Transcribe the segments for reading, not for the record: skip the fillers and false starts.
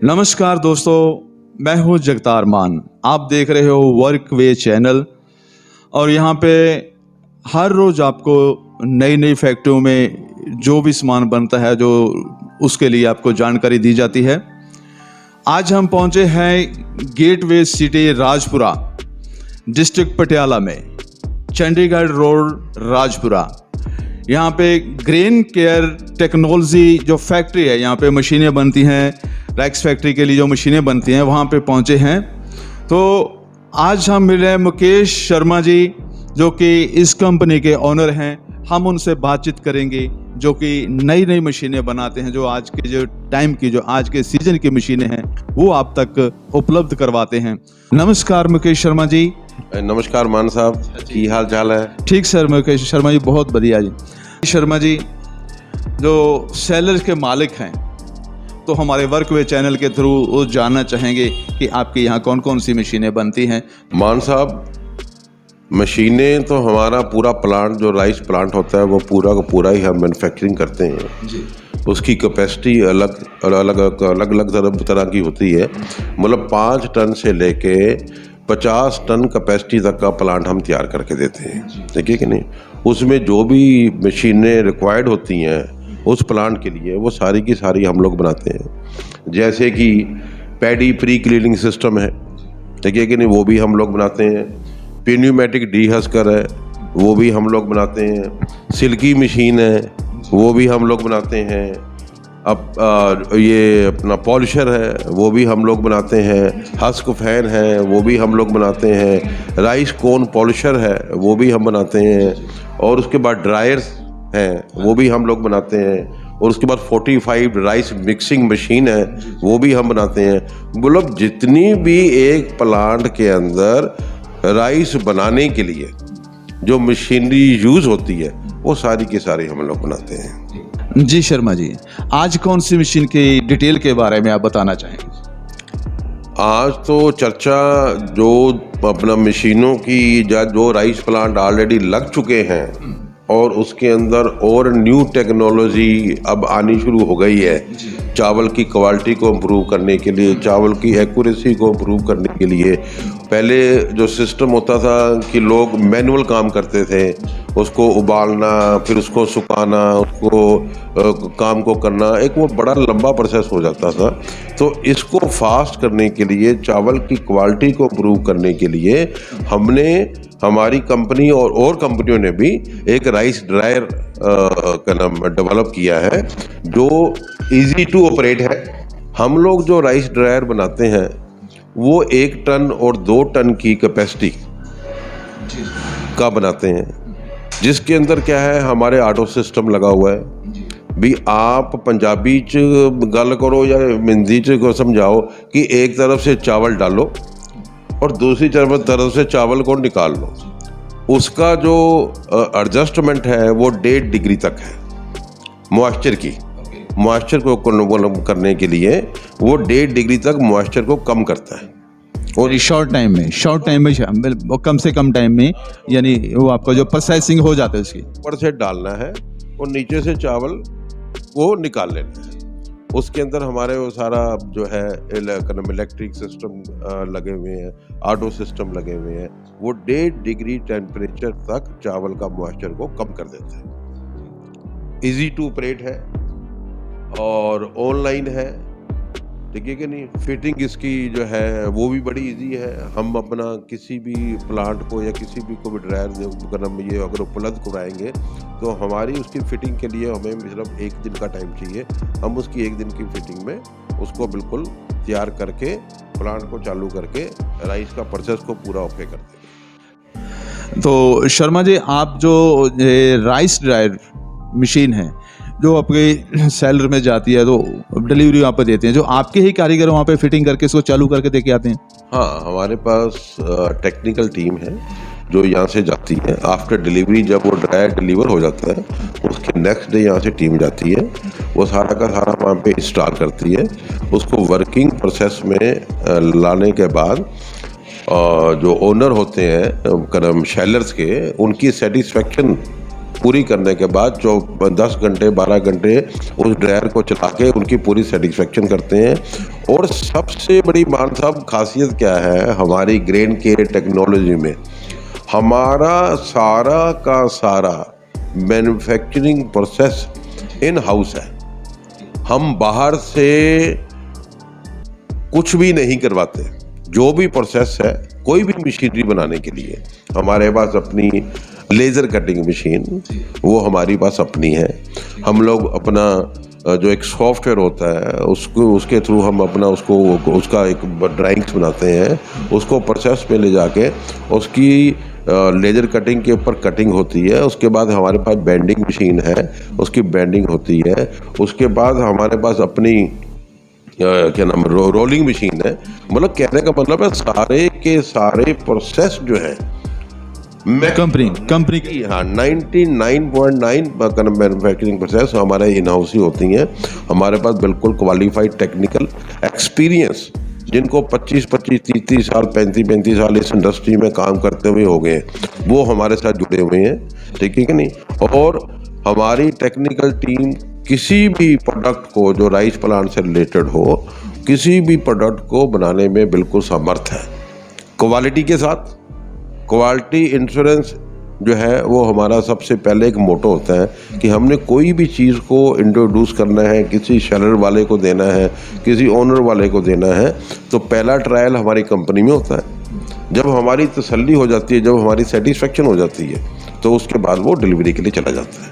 नमस्कार दोस्तों, मैं हूं जगतार मान। आप देख रहे हो वर्क वे चैनल और यहाँ पे हर रोज़ आपको नई नई फैक्ट्रियों में जो भी सामान बनता है जो उसके लिए आपको जानकारी दी जाती है। आज हम पहुँचे हैं gateway city Rajpura, district Patiala में, चंडीगढ़ रोड राजपुरा। यहाँ पे ग्रेन केयर टेक्नोलॉजी जो फैक्ट्री है, यहाँ पे मशीनें बनती हैं, रैक्स फैक्ट्री के लिए जो मशीनें बनती हैं वहाँ पे पहुँचे हैं। तो आज हम मिले मुकेश शर्मा जी जो कि इस कंपनी के ओनर हैं। हम उनसे बातचीत करेंगे जो कि नई नई मशीनें बनाते हैं, जो आज के जो टाइम की, जो आज के सीजन की मशीनें हैं वो आप तक उपलब्ध करवाते हैं। नमस्कार मुकेश शर्मा जी। नमस्कार मान साहब, की हाल चाल है? ठीक सर मुकेश शर्मा जी, बहुत बढ़िया जी। शर्मा जी जो सेलर्स के मालिक हैं, तो हमारे वर्क वे चैनल के थ्रू वो जानना चाहेंगे कि आपके यहाँ कौन कौन सी मशीनें बनती हैं। मान साहब, मशीनें तो हमारा पूरा प्लांट जो राइस प्लांट होता है वो पूरा का पूरा ही हम मैन्युफैक्चरिंग करते हैं जी। उसकी कैपेसिटी अलग अलग तरह की होती है। मतलब 5 टन से लेके 50 टन कैपेसिटी तक का प्लांट हम तैयार करके देते हैं, ठीक है कि नहीं। उसमें जो भी मशीनें रिक्वायर्ड होती हैं उस प्लांट के लिए वो सारी की सारी हम लोग बनाते हैं। जैसे कि पैडी प्री क्लीनिंग सिस्टम है, ठीक है कि नहीं, वो भी हम लोग बनाते हैं। प्न्यूमेटिक डीहस्कर है, वो भी हम लोग बनाते हैं। सिल्की मशीन है, वो भी हम लोग बनाते हैं। अब ये अपना पॉलिशर है, वो भी हम लोग बनाते हैं। हस्क फैन है, वो भी हम लोग बनाते हैं। राइस कोन पॉलिशर है, वो भी हम बनाते हैं। और उसके बाद ड्रायर्स हैं, वो भी हम लोग बनाते हैं। और उसके बाद 45 राइस मिक्सिंग मशीन है, वो भी हम बनाते हैं। मतलब जितनी भी एक प्लांट के अंदर राइस बनाने के लिए जो मशीनरी यूज़ होती है वो सारी की सारी हम लोग बनाते हैं। जी शर्मा जी, आज कौन सी मशीन की डिटेल के बारे में आप बताना चाहेंगे? आज तो चर्चा जो अपना मशीनों की जो राइस प्लांट ऑलरेडी लग चुके हैं और उसके अंदर और न्यू टेक्नोलॉजी अब आनी शुरू हो गई है चावल की क्वालिटी को इम्प्रूव करने के लिए, चावल की एक्यूरेसी को इम्प्रूव करने के लिए। पहले जो सिस्टम होता था कि लोग मैनुअल काम करते थे, उसको उबालना, फिर उसको सुखाना, उसको काम को करना, एक वो बड़ा लंबा प्रोसेस हो जाता था। तो इसको फास्ट करने के लिए, चावल की क्वालिटी को इम्प्रूव करने के लिए हमने, हमारी कंपनी और कंपनियों ने भी एक राइस ड्रायर का नाम डेवलप किया है जो इजी टू ऑपरेट है। हम लोग जो राइस ड्रायर बनाते हैं वो 1 टन और 2 टन की कैपेसिटी का बनाते हैं, जिसके अंदर क्या है, हमारे ऑटो सिस्टम लगा हुआ है। भी आप पंजाबी च गल करो या हिंदी च को समझाओ कि एक तरफ से चावल डालो और दूसरी तरफ से चावल को निकाल लो। उसका जो एडजस्टमेंट है वो 1.5 डिग्री तक है। मॉइस्चर को करने के लिए वो 1.5 डिग्री तक मॉइस्चर को कम करता है। और शॉर्ट टाइम में कम से कम टाइम में, यानी वो आपका जो प्रोसेसिंग हो जाता है उसकी, ऊपर से डालना है और नीचे से चावल को निकाल लेना है। उसके अंदर हमारे वो सारा जो है इलेक्ट्रिक सिस्टम लगे हुए हैं, ऑटो सिस्टम लगे हुए हैं। वो 1.5 डिग्री टेम्परेचर तक चावल का मॉइस्चर को कम कर देता है। इजी टू ऑपरेट है और ऑनलाइन है, ठीक है कि नहीं। फिटिंग इसकी जो है वो भी बड़ी इजी है। हम अपना किसी भी प्लांट को या किसी भी को भी ड्रायर ये अगर उपलब्ध कराएंगे तो हमारी उसकी फिटिंग के लिए हमें सिर्फ 1 दिन का टाइम चाहिए। हम उसकी 1 दिन की फिटिंग में उसको बिल्कुल तैयार करके प्लांट को चालू करके राइस का प्रोसेस को पूरा ओके कर देंगे। तो शर्मा जी, आप जो राइस ड्रायर मशीन है जो आपके सेलर में जाती है तो डिलीवरी वहाँ पर देते हैं, जो आपके ही कारीगर वहाँ पे फिटिंग करके इसको चालू करके दे के आते हैं? हाँ, हमारे पास टेक्निकल टीम है जो यहाँ से जाती है। आफ्टर डिलीवरी जब वो ड्रायर डिलीवर हो जाता है उसके नेक्स्ट डे यहाँ से टीम जाती है, वो सारा का सारा वहाँ पे इंस्टॉल करती है। उसको वर्किंग प्रोसेस में लाने के बाद जो ओनर होते हैं सेलर्स के, उनकी सेटिस्फेक्शन पूरी करने के बाद जो 10 घंटे 12 घंटे उस ड्रायर को चला के उनकी पूरी सेटिस्फेक्शन करते हैं। और सबसे बड़ी मान साहब खासियत क्या है हमारी ग्रेन केयर टेक्नोलॉजी में, हमारा सारा का सारा मैन्युफैक्चरिंग प्रोसेस इन हाउस है। हम बाहर से कुछ भी नहीं करवाते। जो भी प्रोसेस है कोई भी मशीनरी बनाने के लिए हमारे पास अपनी लेज़र कटिंग मशीन वो हमारी पास अपनी है। हम लोग अपना जो एक सॉफ्टवेयर होता है उसके थ्रू हम अपना उसका एक ड्राइंग्स बनाते हैं, उसको प्रोसेस में ले जाके उसकी लेज़र कटिंग के ऊपर कटिंग होती है। उसके बाद हमारे पास बेंडिंग मशीन है, उसकी बेंडिंग होती है। उसके बाद हमारे पास अपनी क्या नाम रोलिंग मशीन है। मतलब कहने का मतलब है सारे के सारे प्रोसेस जो है कंपनी की, हाँ 99.9 मैन्युफैक्चरिंग प्रोसेस हमारे इन हाउस ही होती हैं। हमारे पास बिल्कुल क्वालिफाइड टेक्निकल एक्सपीरियंस जिनको 25-25 30-30 साल 35-35 साल इस इंडस्ट्री में काम करते हुए हो गए हैं वो हमारे साथ जुड़े हुए हैं, ठीक है कि नहीं। और हमारी टेक्निकल टीम किसी भी प्रोडक्ट को जो राइस प्लांट से रिलेटेड हो, किसी भी प्रोडक्ट को बनाने में बिल्कुल समर्थ है। क्वालिटी के साथ क्वालिटी इंश्योरेंस जो है वो हमारा सबसे पहले एक मोटो होता है कि हमने कोई भी चीज़ को इंट्रोड्यूस करना है, किसी सेलर वाले को देना है, किसी ओनर वाले को देना है, तो पहला ट्रायल हमारी कंपनी में होता है। जब हमारी तसल्ली हो जाती है, जब हमारी सेटिस्फेक्शन हो जाती है, तो उसके बाद वो डिलीवरी के लिए चला जाता है।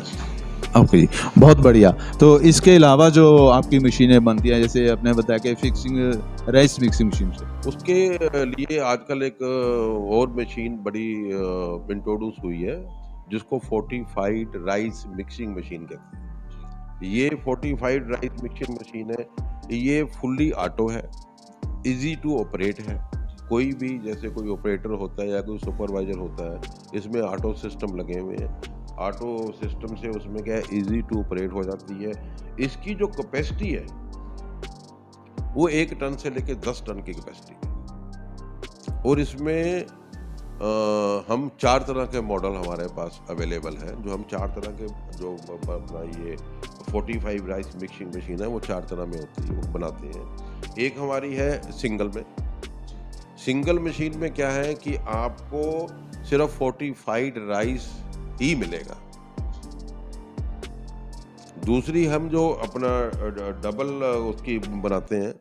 ओके जी, बहुत बढ़िया। तो इसके अलावा जो आपकी मशीनें बनती हैं, जैसे आपने बताया कि फिक्सिंग राइस मिक्सिंग मशीन से, उसके लिए आजकल एक और मशीन बड़ी इंट्रोड्यूस हुई है जिसको फोर्टिफाइड राइस मिक्सिंग मशीन कहते हैं। ये फोर्टिफाइड राइस मिक्सिंग मशीन है, ये फुल्ली ऑटो है, इजी टू ऑपरेट है। कोई भी जैसे कोई ऑपरेटर होता है या कोई सुपरवाइजर होता है, इसमें ऑटो सिस्टम लगे हुए हैं। ऑटो सिस्टम से उसमें क्या है इजी टू ऑपरेट हो जाती है। इसकी जो कैपेसिटी है वो 1 टन से लेकर 10 टन की कैपेसिटी है। और इसमें हम 4 तरह के मॉडल हमारे पास अवेलेबल हैं। जो हम 4 तरह के जो अपना ये 45 राइस मिक्सिंग मशीन है वो 4 तरह में होती है, वो बनाते हैं। एक हमारी है सिंगल में। सिंगल मशीन में क्या है कि आपको सिर्फ 45 राइस ही मिलेगा। दूसरी हम जो अपना डबल उसकी बनाते हैं,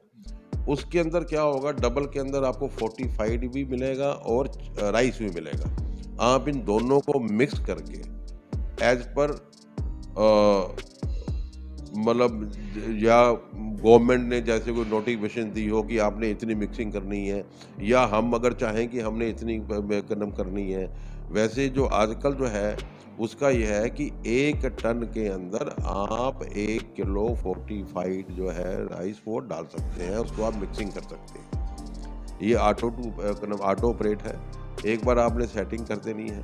उसके अंदर क्या होगा, डबल के अंदर आपको 45 भी मिलेगा और राइस भी मिलेगा। आप इन दोनों को मिक्स करके एज पर मतलब या गवर्नमेंट ने जैसे कोई नोटिफिकेशन दी हो कि आपने इतनी मिक्सिंग करनी है, या हम अगर चाहें कि हमने इतनी कदम करनी है, वैसे जो आजकल जो है उसका यह है कि 1 टन के अंदर आप 1 किलो 45 जो है राइस वो डाल सकते हैं, उसको आप मिक्सिंग कर सकते हैं। ये ऑटो ऑपरेट है। एक बार आपने सेटिंग कर देनी है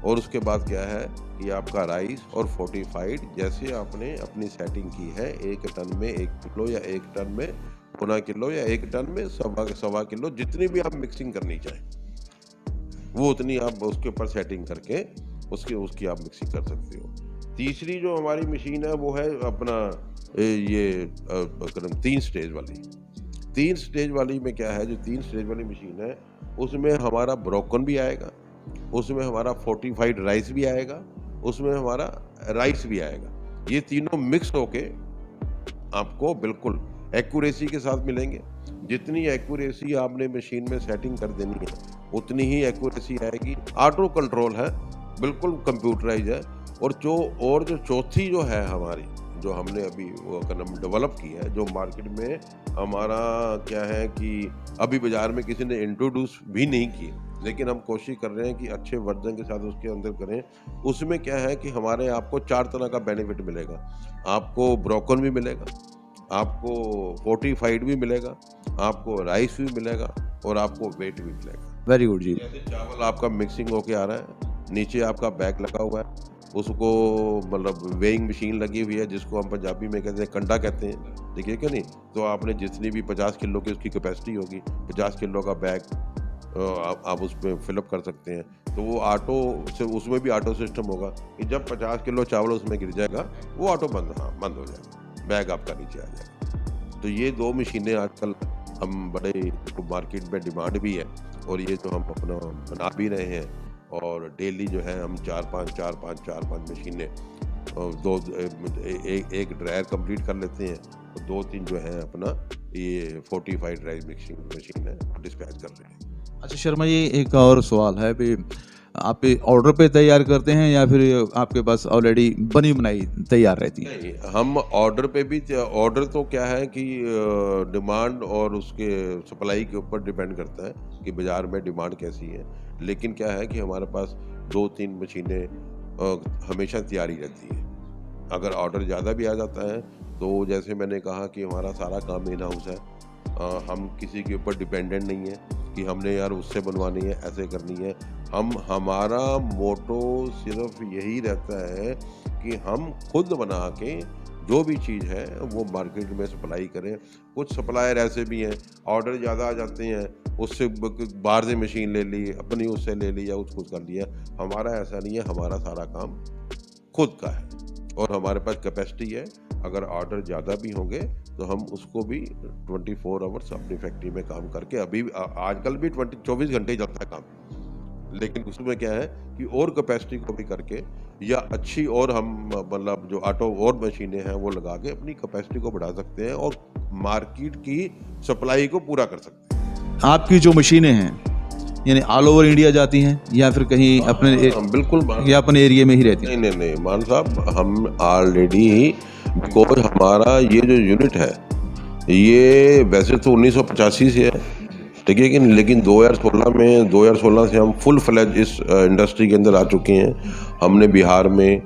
और उसके बाद क्या है कि आपका राइस और 45 जैसे आपने अपनी सेटिंग की है, 1 टन में 1 किलो या 1 टन में 1.25 किलो या 1 टन में सवा किलो, जितनी भी आप मिक्सिंग करनी चाहें वो उतनी आप उसके ऊपर सेटिंग करके उसकी आप मिक्सिंग कर सकते हो। तीसरी जो हमारी मशीन है वो है अपना ये 3 स्टेज वाली। 3 स्टेज वाली में क्या है, जो 3 स्टेज वाली मशीन है उसमें हमारा ब्रोकन भी आएगा, उसमें हमारा 45 राइस भी आएगा, उसमें हमारा राइस भी आएगा। ये तीनों मिक्स होके आपको बिल्कुल एक्यूरेसी के साथ मिलेंगे। जितनी एक्यूरेसी आपने मशीन में सेटिंग कर देनी है उतनी ही एक्यूरेसी आएगी। ऑटो कंट्रोल है, बिल्कुल कंप्यूटराइज है। और जो चौथी जो है हमारी, जो हमने अभी वो डेवलप की है, जो मार्केट में हमारा क्या है कि अभी बाजार में किसी ने इंट्रोड्यूस भी नहीं की, लेकिन हम कोशिश कर रहे हैं कि अच्छे वर्जन के साथ उसके अंदर करें। उसमें क्या है कि हमारे आपको 4 तरह का बेनिफिट मिलेगा। आपको ब्रोकन भी मिलेगा, आपको 45 भी मिलेगा, आपको राइस भी मिलेगा और आपको वेट भी मिलेगा। वेरी गुड जी। जैसे चावल आपका मिक्सिंग होके आ रहा है, नीचे आपका बैग लगा हुआ है, उसको मतलब वेइंग मशीन लगी हुई है जिसको हम पंजाबी में कहते हैं कंडा कहते हैं, ठीक है क्या नहीं। तो आपने जितनी भी 50 किलो की उसकी कैपेसिटी होगी, 50 किलो का बैग आप उस पर फिलअप कर सकते हैं। तो वो ऑटो से उसमें भी ऑटो सिस्टम होगा कि जब 50 किलो चावल उसमें गिर जाएगा वो ऑटो बंद हो जाएगा, बैग आपका नीचे आ जाएगा। तो ये 2 मशीनें आजकल हम बड़े मार्केट में डिमांड भी है और ये तो हम अपना बना भी रहे हैं और डेली जो है हम 4-5 मशीनें एक ड्रायर कंप्लीट कर लेते हैं और 2-3 जो है अपना ये 45 ड्राई मिक्सिंग मशीन है डिस्पैच कर रहे हैं। अच्छा शर्मा जी, एक और सवाल है भी, आप ऑर्डर पे तैयार करते हैं या फिर आपके पास ऑलरेडी बनी बनाई तैयार रहती है? नहीं, हम ऑर्डर पे भी, ऑर्डर तो क्या है कि डिमांड और उसके सप्लाई के ऊपर डिपेंड करता है कि बाज़ार में डिमांड कैसी है। लेकिन क्या है कि हमारे पास 2-3 मशीनें हमेशा तैयार ही रहती हैं। अगर ऑर्डर ज़्यादा भी आ जाता है तो जैसे मैंने कहा कि हमारा सारा काम इन हाउस है, हम किसी के ऊपर डिपेंडेंट नहीं है कि हमने यार उससे बनवानी है, ऐसे करनी है। हमारा मोटो सिर्फ यही रहता है कि हम खुद बना के जो भी चीज़ है वो मार्केट में सप्लाई करें। कुछ सप्लायर ऐसे भी हैं, ऑर्डर ज़्यादा आ जाते हैं, उससे बाहर से मशीन ले ली, अपनी उससे ले ली या उसको कर लिया। हमारा ऐसा नहीं है, हमारा सारा काम खुद का है और हमारे पास कैपेसिटी है। अगर ऑर्डर ज़्यादा भी होंगे तो हम उसको भी 24 आवर्स अपनी फैक्ट्री में काम करके, अभी आजकल भी 24 घंटे ही चलता है काम, लेकिन उसमें क्या है कि और कैपेसिटी को भी करके या अच्छी और हम मतलब जो ऑटो और मशीनें हैं वो लगा के अपनी कैपेसिटी को बढ़ा सकते हैं और मार्केट की सप्लाई को पूरा कर सकते हैं। आपकी जो मशीनें हैं यानी ऑल ओवर इंडिया जाती हैं या फिर कहीं अपने बिल्कुल या अपने एरिया में ही रहती हैं? नहीं, मान साहब, हम ऑलरेडी बिकॉज हमारा ये जो यूनिट है ये वैसे तो 1985 से है, ठीक है, लेकिन 2016 से हम फुल फ्लेज इस इंडस्ट्री के अंदर आ चुके हैं। हमने बिहार में,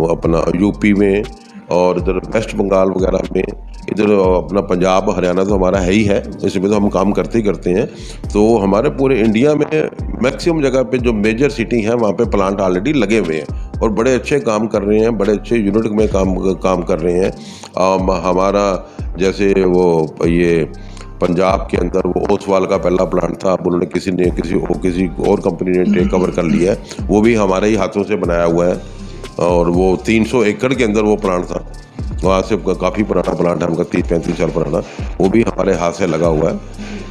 अपना यूपी में और इधर वेस्ट बंगाल वगैरह में, इधर अपना पंजाब हरियाणा तो हमारा है ही है, इसमें तो हम काम करते ही करते हैं। तो हमारे पूरे इंडिया में मैक्सिमम जगह पे जो मेजर सिटी है वहाँ पे प्लांट ऑलरेडी लगे हुए हैं और बड़े अच्छे काम कर रहे हैं, बड़े अच्छे यूनिट में काम कर रहे हैं। हमारा जैसे वो ये पंजाब के अंदर वो ओसवाल का पहला प्लांट था, अब उन्होंने किसी और कंपनी ने टेक ओवर कर लिया है, वो भी हमारे ही हाथों से बनाया हुआ है और वो 300 एकड़ के अंदर वो प्लांट था। वहाँ से काफ़ी पुराना प्लांट है हमका, 30-35 साल पुराना, वो भी हमारे हाथ से लगा हुआ है।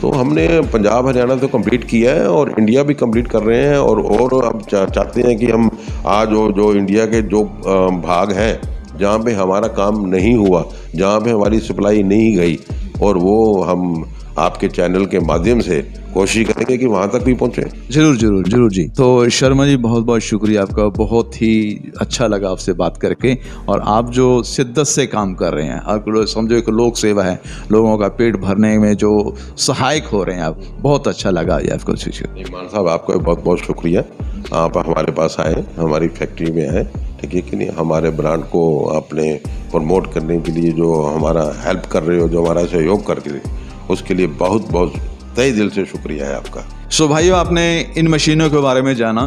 तो हमने पंजाब हरियाणा तो कंप्लीट किया है और इंडिया भी कंप्लीट कर रहे हैं और अब चाहते हैं कि हम आज जो इंडिया के जो भाग हैं जहाँ पे हमारा काम नहीं हुआ, जहाँ पे हमारी सप्लाई नहीं गई, और वो हम आपके चैनल के माध्यम से कोशिश करेंगे कि वहाँ तक भी पहुँचे। जरूर जी। तो शर्मा जी, बहुत बहुत शुक्रिया आपका, बहुत ही अच्छा लगा आपसे बात करके। और आप जो शिद्दत से काम कर रहे हैं, आप समझो एक लोक सेवा है, लोगों का पेट भरने में जो सहायक हो रहे हैं आप, बहुत अच्छा लगा ये आपको। ईमान साहब, आपका बहुत बहुत शुक्रिया, आप हमारे पास आए, हमारी फैक्ट्री में आए, ठीक है कि नहीं, हमारे ब्रांड को आपने प्रमोट करने के लिए जो हमारा हेल्प कर रहे हो, जो हमारा सहयोग कर रहे हो, उसके लिए बहुत बहुत तहे दिल से शुक्रिया है आपका। सो भाइयों, आपने इन मशीनों के बारे में जाना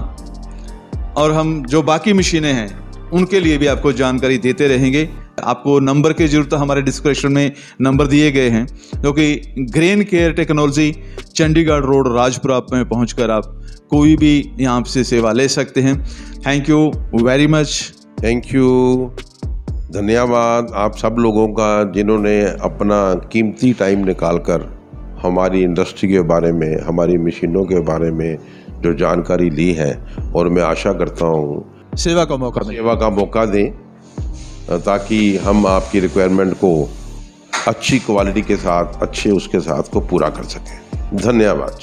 और हम जो बाकी मशीनें हैं उनके लिए भी आपको जानकारी देते रहेंगे। आपको नंबर की जरूरत, हमारे डिस्क्रिप्शन में नंबर दिए गए हैं, जो कि grain care technology, Chandigarh road, Rajpura में पहुंचकर आप कोई भी यहाँ से सेवा ले सकते हैं। Thank you very much. Thank you, धन्यवाद आप सब लोगों का, जिन्होंने अपना कीमती टाइम निकालकर हमारी इंडस्ट्री के बारे में, हमारी मशीनों के बारे में जो जानकारी ली है, और मैं आशा करता हूँ सेवा का मौका दें ताकि हम आपकी रिक्वायरमेंट को अच्छी क्वालिटी के साथ, अच्छे उसके साथ को पूरा कर सकें। धन्यवाद।